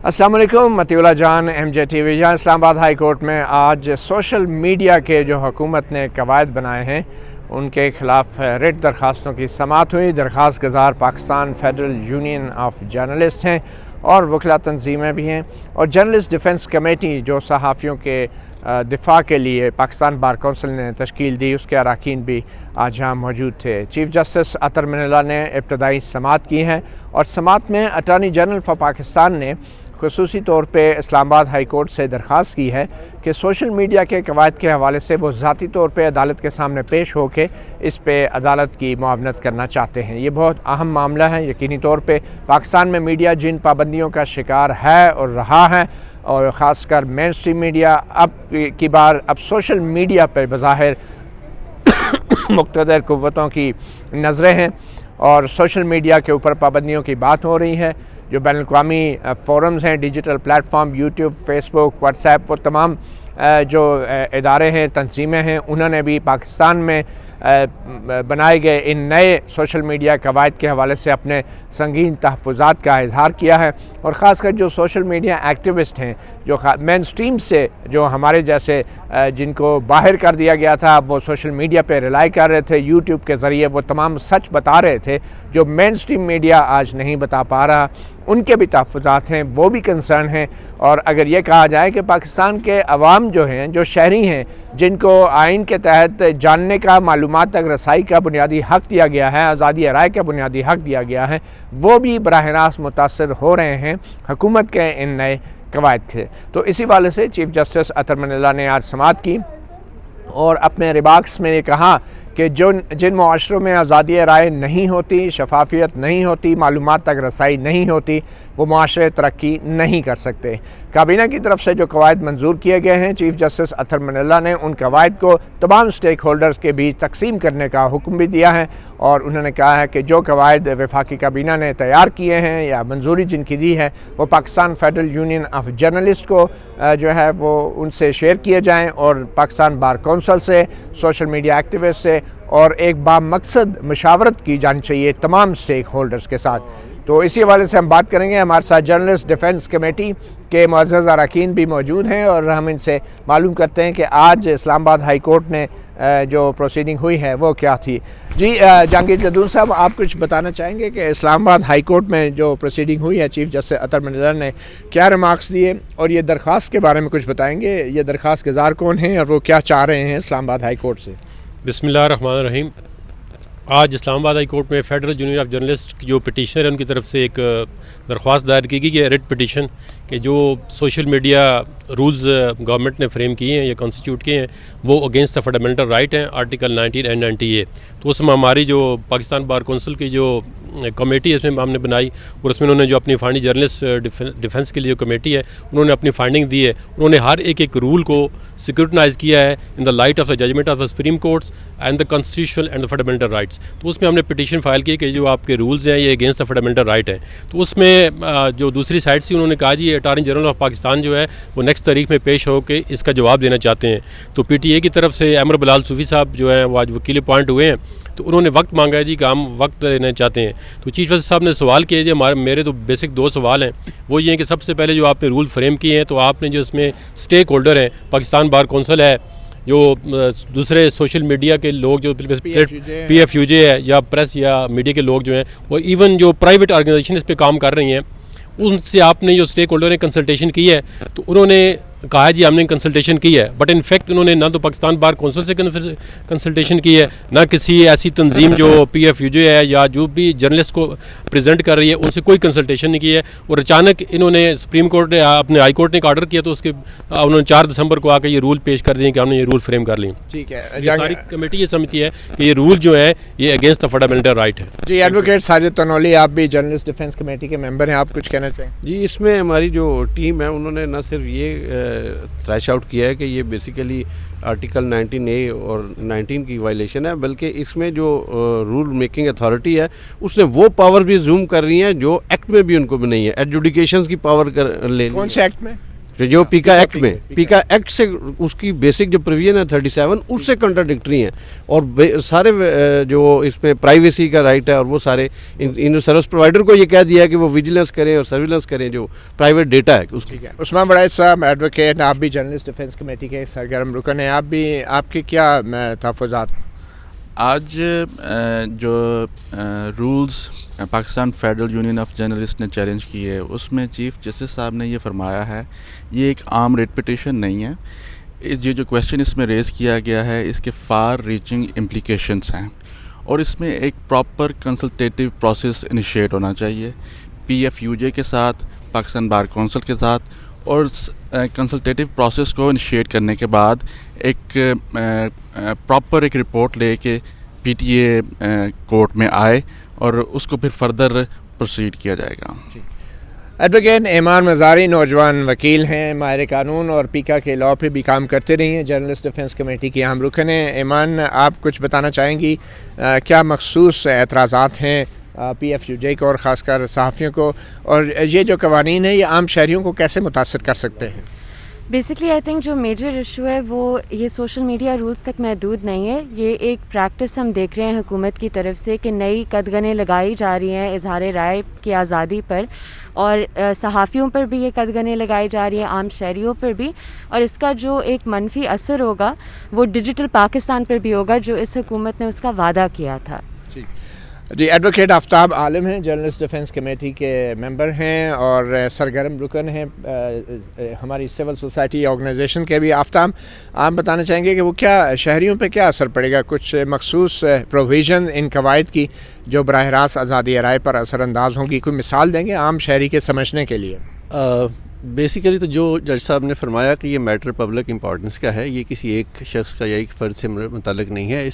السلام علیکم، مطیع اللہ جان، M J T V یہاں اسلام آباد ہائی کورٹ میں آج سوشل میڈیا کے جو حکومت نے قواعد بنائے ہیں ان کے خلاف ریٹ درخواستوں کی سماعت ہوئی۔ درخواست گزار Pakistan federal union of journalist ہیں اور وکلا تنظیمیں بھی ہیں، اور جرنلسٹ ڈیفنس کمیٹی جو صحافیوں کے دفاع کے لیے پاکستان بار کونسل نے تشکیل دی، اس کے اراکین بھی آج یہاں موجود تھے۔ چیف جسٹس اطہر منالہ نے ابتدائی سماعت کی ہے، اور سماعت میں اٹارنی جنرل فار پاکستان نے خصوصی طور پہ اسلام آباد ہائی کورٹ سے درخواست کی ہے کہ سوشل میڈیا کے قواعد کے حوالے سے وہ ذاتی طور پہ عدالت کے سامنے پیش ہو کے اس پہ عدالت کی معاونت کرنا چاہتے ہیں۔ یہ بہت اہم معاملہ ہے۔ یقینی طور پہ پاکستان میں میڈیا جن پابندیوں کا شکار ہے اور رہا ہے، اور خاص کر مین اسٹریم میڈیا، اب سوشل میڈیا پہ بظاہر مقتدر قوتوں کی نظریں ہیں، اور سوشل میڈیا کے اوپر پابندیوں کی بات ہو رہی ہے۔ جو بین الاقوامی فورمز ہیں، digital platform, YouTube, Facebook, WhatsApp, وہ تمام جو ادارے ہیں، تنظیمیں ہیں، انہوں نے بھی پاکستان میں بنائے گئے ان نئے سوشل میڈیا قواعد کے حوالے سے اپنے سنگین تحفظات کا اظہار کیا ہے۔ اور خاص کر جو سوشل میڈیا ایکٹیوسٹ ہیں، جو مین سٹریم سے جو ہمارے جیسے جن کو باہر کر دیا گیا تھا، وہ سوشل میڈیا پہ ریلائی کر رہے تھے، یوٹیوب کے ذریعے وہ تمام سچ بتا رہے تھے جو مین سٹریم میڈیا آج نہیں بتا پا رہا، ان کے بھی تحفظات ہیں، وہ بھی کنسرن ہیں۔ اور اگر یہ کہا جائے کہ پاکستان کے عوام جو ہیں، جو شہری ہیں، جن کو آئین کے تحت جاننے کا، معلومات تک رسائی کا بنیادی حق دیا گیا ہے، آزادی رائے کا بنیادی حق دیا گیا ہے، وہ بھی براہ راست متاثر ہو رہے ہیں حکومت کے ان نئے قواعد سے۔ تو اسی والے سے چیف جسٹس اطہر منالہ نے آج سماعت کی اور اپنے ریمارکس میں یہ کہا کہ جن معاشروں میں آزادی رائے نہیں ہوتی، شفافیت نہیں ہوتی، معلومات تک رسائی نہیں ہوتی، وہ معاشرے ترقی نہیں کر سکتے۔ کابینہ کی طرف سے جو قواعد منظور کیے گئے ہیں، چیف جسٹس اطہر منالہ نے ان قواعد کو تمام سٹیک ہولڈرز کے بیچ تقسیم کرنے کا حکم بھی دیا ہے، اور انہوں نے کہا ہے کہ جو قواعد وفاقی کابینہ نے تیار کیے ہیں یا منظوری جن کی دی ہے، وہ Pakistan federal union of journalist کو جو ہے وہ ان سے شیئر کیے جائیں، اور پاکستان بار کونسل سے، سوشل میڈیا ایکٹیوسٹ سے، اور ایک بامقصد مشاورت کی جانی چاہیے تمام سٹیک ہولڈرز کے ساتھ۔ تو اسی حوالے سے ہم بات کریں گے۔ ہمارے ساتھ جرنلسٹ ڈیفنس کمیٹی کے معزز اراکین بھی موجود ہیں، اور ہم ان سے معلوم کرتے ہیں کہ آج اسلام آباد ہائی کورٹ نے جو پروسیڈنگ ہوئی ہے وہ کیا تھی۔ جی جہانگیر جدون صاحب، آپ کچھ بتانا چاہیں گے کہ اسلام آباد ہائی کورٹ میں جو پروسیڈنگ ہوئی ہے، چیف جسٹس اطہر منالہ نے کیا ریمارکس دیے، اور یہ درخواست کے بارے میں کچھ بتائیں گے؟ یہ درخواست گزار کون ہیں اور وہ کیا چاہ رہے ہیں اسلام آباد ہائی کورٹ سے؟ بسم اللہ الرحمن الرحیم۔ آج اسلام آباد ہائی کورٹ میں فیڈرل یونین آف جرنلسٹ جو پٹیشنر ہیں، ان کی طرف سے ایک درخواست دائر کی گئی ہے، ریٹ پٹیشن، کہ جو سوشل میڈیا رولز گورنمنٹ نے فریم کیے ہیں یا کانسٹیٹیوٹ کیے ہیں، وہ اگینسٹ دا فنڈامنٹل رائٹ ہیں، آرٹیکل 19 اینڈ 90 اے۔ تو اس میں ہماری جو پاکستان بار کونسل کی جو کمیٹی ہے، اس میں ہم نے بنائی، اور اس میں انہوں نے جو اپنی فائنڈنگ، جرنلسٹ ڈیفنس کے لیے جو کمیٹی ہے، انہوں نے اپنی فائنڈنگ دی ہے۔ انہوں نے ہر ایک رول کو سیکورٹنائز کیا ہے in the light of the judgement of the supreme courts and the constitution and the fundamental rights. تو اس میں ہم نے پٹیشن فائل کی کہ جو آپ کے رولز ہیں یہ اگینسٹ دا فنڈامنٹل رائٹ ہیں۔ تو اس میں جو دوسری سائڈ سے انہوں نے کہا جی اٹارنی جنرل آف پاکستان جو ہے وہ نیکسٹ تاریخ میں پیش ہو کے اس کا جواب دینا چاہتے ہیں۔ تو پی ٹی اے کی طرف سے احمد بلال صوفی صاحب جو ہیں وہ آج وکیل اپوائنٹ ہوئے ہیں، تو انہوں نے وقت مانگا ہے جی کہ ہم وقت لینا چاہتے ہیں۔ تو چیف جسٹس صاحب نے سوال کیا جی، میرے تو بیسک دو سوال ہیں، وہ یہ ہیں کہ سب سے پہلے جو آپ نے رول فریم کیے ہیں، تو آپ نے جو اس میں سٹیک ہولڈر ہیں، پاکستان بار کونسل ہے، جو دوسرے سوشل میڈیا کے لوگ جو پی ایف یو جے ہے یا پریس یا میڈیا کے لوگ جو ہیں، وہ ایون جو پرائیویٹ آرگنائزیشن اس پہ کام کر رہی ہیں، ان سے آپ نے جو سٹیک ہولڈر نے کنسلٹیشن کی ہے، تو انہوں نے کہا ہے جی ہم نے کنسلٹیشن کی ہے، بٹ انفیکٹ انہوں نے نہ تو پاکستان بار کونسل سے کنسلٹیشن کی ہے، نہ کسی ایسی تنظیم جو پی ایف یو جے ہے یا جو بھی جرنلسٹ کو پریزنٹ کر رہی ہے ان سے کوئی کنسلٹیشن نہیں کی ہے۔ اور اچانک انہوں نے سپریم کورٹ نے اپنے ہائی کورٹ نے ایک آرڈر کیا، تو اس کے انہوں نے 4 دسمبر کو آ کے یہ رول پیش کر دیے کہ ہم نے یہ رول فریم کر لی۔ ٹھیک ہے، ساری کمیٹی یہ سمجھتی ہے کہ یہ رول جو ہے یہ اگینسٹ دا فنڈامنٹل رائٹ ہے۔ جی ایڈوکیٹ ساجد تنولی، آپ بھی جرنلسٹ ڈیفنس کمیٹی کے ممبر ہیں، آپ کچھ کہنا چاہیں؟ جی اس میں ہماری جو ٹیم ہے انہوں نے نہ صرف یہ تھریش آؤٹ کیا ہے کہ یہ بیسیکلی آرٹیکل 19 اے اور 19 کی وائلیشن ہے، بلکہ اس میں جو رول میکنگ اتھارٹی ہے اس نے وہ پاور بھی زوم کر رہی ہیں جو ایکٹ میں بھی ان کو بھی نہیں ہے، ایڈجوڈیکیشنز کی پاور لے لی۔ کون سے ایکٹ میں؟ جو پیکا ایکٹ میں پیکا ایکٹ سے اس کی بیسک جو پروویژن ہے 37 اس سے کنٹراڈکٹری ہیں، اور سارے جو اس میں پرائیویسی کا رائٹ ہے، اور وہ سارے ان سروس پرووائڈر کو یہ کہہ دیا ہے کہ وہ ویجیلنس کریں اور سرویلنس کریں جو پرائیویٹ ڈیٹا ہے اس کی۔ عثمان بڑائچ صاحب ایڈوکیٹ، آپ بھی جرنلسٹ ڈیفینس کمیٹی کے سرگرم رکن ہیں، آپ کے کیا تحفظات؟ آج جو rules Pakistan federal union of journalist نے چیلنج کی ہے، اس میں چیف جسٹس صاحب نے یہ فرمایا ہے یہ ایک عام ریٹ پٹیشن نہیں ہے، یہ جو کویشچن اس میں ریز کیا گیا ہے اس کے فار ریچنگ امپلیکیشنس ہیں، اور اس میں ایک پراپر کنسلٹیٹیو پروسیس انیشیٹ ہونا چاہیے PFUJ کے ساتھ، پاکستان بار کونسل کے ساتھ، اور کنسلٹیٹیو پروسیس کو انیشیٹ کرنے کے بعد ایک پراپر ایک رپورٹ لے کے PTA کورٹ میں آئے اور اس کو پھر فردر پروسیڈ کیا جائے گا۔ ایڈوکیٹ ایمان مزاری نوجوان وکیل ہیں، ماہر قانون اور پیکا کے لاء پہ بھی کام کرتے رہی ہیں، جرنلسٹ ڈیفینس کمیٹی کی اہم رکن ہیں۔ ایمان، آپ کچھ بتانا چاہیں گی کیا مخصوص اعتراضات ہیں PFUJ کو اور خاص کر صحافیوں کو، اور یہ جو قوانین ہیں یہ عام شہریوں کو کیسے متاثر کر سکتے ہیں؟ بیسکلی آئی تھنک جو میجر ایشو ہے وہ یہ سوشل میڈیا رولز تک محدود نہیں ہے، یہ ایک پریکٹس ہم دیکھ رہے ہیں حکومت کی طرف سے کہ نئی قدغنیں لگائی جا رہی ہیں اظہار رائے کی آزادی پر، اور صحافیوں پر بھی یہ قدغنیں لگائی جا رہی ہیں، عام شہریوں پر بھی، اور اس کا جو ایک منفی اثر ہوگا وہ ڈیجیٹل پاکستان پر بھی ہوگا جو اس حکومت نے اس کا وعدہ کیا تھا۔ جی، ایڈوکیٹ آفتاب عالم ہیں، جرنلسٹ ڈیفینس کمیٹی کے ممبر ہیں اور سرگرم رکن ہیں ہماری سول سوسائٹی آرگنائزیشن کے بھی۔ آفتاب، آپ بتانا چاہیں گے کہ وہ کیا شہریوں پہ کیا اثر پڑے گا، کچھ مخصوص پروویژن ان قواعد کی جو براہ راست آزادی رائے پر اثر انداز ہوں گی، کوئی مثال دیں گے عام شہری کے سمجھنے کے لیے؟ بیسیکلی تو جو جج صاحب نے فرمایا کہ یہ میٹر پبلک امپورٹنس کا ہے، یہ کسی ایک شخص کا یا ایک فرد سے متعلق نہیں ہے،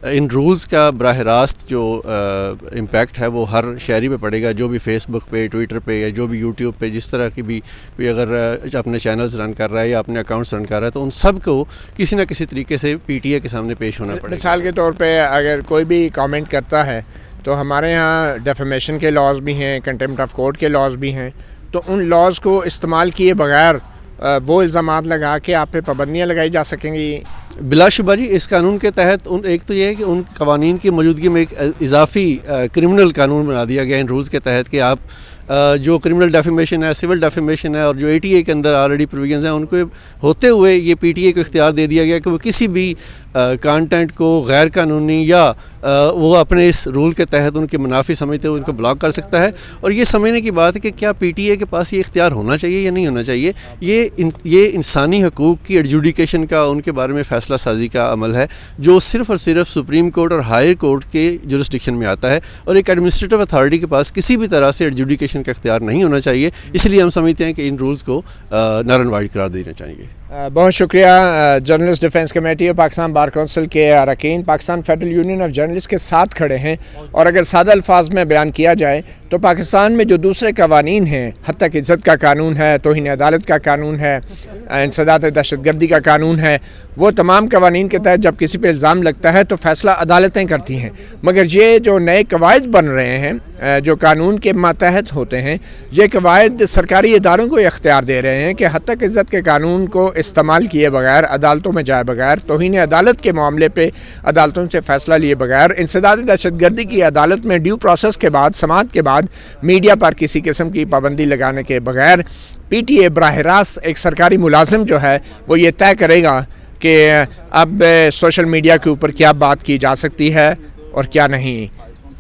ان رولز کا براہ راست جو امپیکٹ ہے وہ ہر شہری پہ پڑے گا، جو بھی فیس بک پہ، ٹویٹر پہ، یا جو بھی یوٹیوب پہ جس طرح کی بھی کوئی اگر اپنے چینلز رن کر رہا ہے یا اپنے اکاؤنٹس رن کر رہا ہے تو ان سب کو کسی نہ کسی طریقے سے PTA کے سامنے پیش ہونا پڑے گا۔ مثال کے طور پہ اگر کوئی بھی کامنٹ کرتا ہے تو ہمارے ہاں ڈیفیمیشن کے لاز بھی ہیں، کنٹیمپٹ آف کورٹ کے لاز بھی ہیں، تو ان لاز کو استعمال کیے بغیر وہ الزامات لگا کے آپ پہ پابندیاں لگائی جا سکیں گی؟ بلا شبہ جی، اس قانون کے تحت ایک تو یہ ہے کہ ان قوانین کی موجودگی میں ایک اضافی کرمنل قانون بنا دیا گیا ان رولز کے تحت کہ آپ جو کرمنل ڈیفیمیشن ہے، سول ڈیفیمیشن ہے، اور جو ATA کے اندر آلریڈی پروویژنز ہیں ان کو ہوتے ہوئے یہ PTA کو اختیار دے دیا گیا کہ وہ کسی بھی کانٹینٹ کو غیر قانونی یا وہ اپنے اس رول کے تحت ان کے منافی سمجھتے ہوئے ان کو بلاک کر سکتا ہے۔ اور یہ سمجھنے کی بات ہے کہ کیا PTA کے پاس یہ اختیار ہونا چاہیے یا نہیں ہونا چاہیے، یہ انسانی حقوق کی ایڈجوڈیکیشن کا، ان کے بارے میں فیصلہ سازی کا عمل ہے جو صرف اور صرف سپریم کورٹ اور ہائر کورٹ کے جورسڈکشن میں آتا ہے، اور ایک ایڈمنسٹریٹو اتھارٹی کے پاس کسی بھی طرح سے ایڈجوڈیکیشن کا اختیار نہیں ہونا چاہیے۔ اس لیے ہم سمجھتے ہیں کہ ان رولز کو نل اینڈ وائڈ قرار دینا چاہیے۔ بہت شکریہ جرنلسٹ ڈیفینس کمیٹی اور پاکستان بار کونسل کے اراکین Pakistan federal union of journalist کے ساتھ کھڑے ہیں، اور اگر سادہ الفاظ میں بیان کیا جائے تو پاکستان میں جو دوسرے قوانین ہیں، حد تک عزت کا قانون ہے، توہین عدالت کا قانون ہے، انسداد دہشت گردی کا قانون ہے، وہ تمام قوانین کے تحت جب کسی پہ الزام لگتا ہے تو فیصلہ عدالتیں کرتی ہیں، مگر یہ جو نئے قواعد بن رہے ہیں جو قانون کے ماتحت ہوتے ہیں، یہ قواعد سرکاری اداروں کو اختیار دے رہے ہیں کہ حد تک عزت کے قانون کو استعمال کیے بغیر، عدالتوں میں جائے بغیر، توہین عدالت کے معاملے پہ عدالتوں سے فیصلہ لیے بغیر، انسداد دہشت گردی کی عدالت میں ڈیو پروسیس کے بعد، سماعت کے بعد میڈیا پر کسی قسم کی پابندی لگانے کے بغیر PTA براہ راست ایک سرکاری ملازم جو ہے وہ یہ طے کرے گا کہ اب سوشل میڈیا کے اوپر کیا بات کی جا سکتی ہے اور کیا نہیں،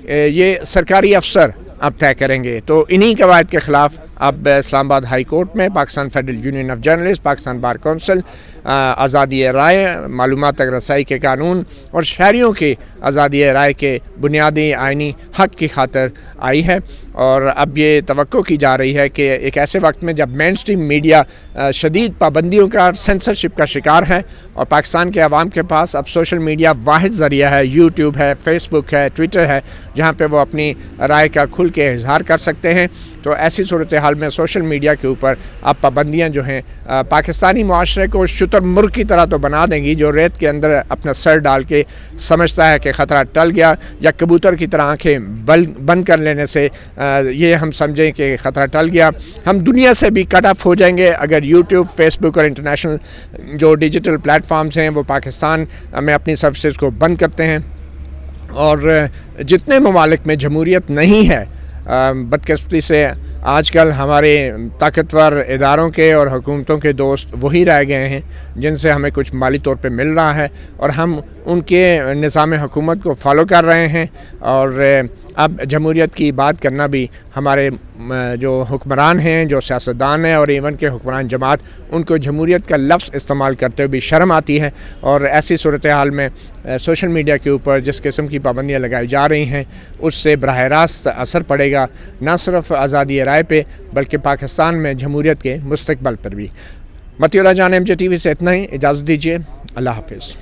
یہ سرکاری افسر اب طے کریں گے۔ تو انہی قواعد کے خلاف اب اسلام آباد ہائی کورٹ میں Pakistan federal union of journalist, Pakistan bar council آزادی رائے، معلومات تک رسائی کے قانون اور شہریوں کی آزادی رائے کے بنیادی آئینی حق کی خاطر آئی ہے، اور اب یہ توقع کی جا رہی ہے کہ ایک ایسے وقت میں جب مین سٹریم میڈیا شدید پابندیوں کا، سینسرشپ کا شکار ہے، اور پاکستان کے عوام کے پاس اب سوشل میڈیا واحد ذریعہ ہے، یوٹیوب ہے، فیس بک ہے، ٹویٹر ہے، جہاں پہ وہ اپنی رائے کا کھل کے اظہار کر سکتے ہیں، تو ایسی صورتحال میں سوشل میڈیا کے اوپر اب پابندیاں جو ہیں پاکستانی معاشرے کو شتر مرغ کی طرح تو بنا دیں گی، جو ریت کے اندر اپنا سر ڈال کے سمجھتا ہے کہ کہ خطرہ ٹل گیا، یا کبوتر کی طرح آنکھیں بند کر لینے سے یہ ہم سمجھیں کہ خطرہ ٹل گیا. ہم دنیا سے بھی کٹ آف ہو جائیں گے اگر یوٹیوب، فیس بک اور انٹرنیشنل جو ڈیجیٹل پلیٹ فارمز ہیں وہ پاکستان میں اپنی سروسز کو بند کرتے ہیں. اور جتنے ممالک میں جمہوریت نہیں ہے، بدقسمتی سے آج کل ہمارے طاقتور اداروں کے اور حکومتوں کے دوست وہی رہ گئے ہیں جن سے ہمیں کچھ مالی طور پہ مل رہا ہے، اور ہم ان کے نظام حکومت کو فالو کر رہے ہیں. اور اب جمہوریت کی بات کرنا بھی ہمارے جو حکمران ہیں، جو سیاستدان ہیں، اور ایون کے حکمران جماعت، ان کو جمہوریت کا لفظ استعمال کرتے ہوئے بھی شرم آتی ہے. اور ایسی صورتحال میں سوشل میڈیا کے اوپر جس قسم کی پابندیاں لگائی جا رہی ہیں اس سے براہ راست اثر پڑے گا نہ صرف آزادی رائے پہ بلکہ پاکستان میں جمہوریت کے مستقبل پر بھی. متی اللہ جان، MJ TV سے اتنا ہی. اجازت دیجیے. اللہ حافظ.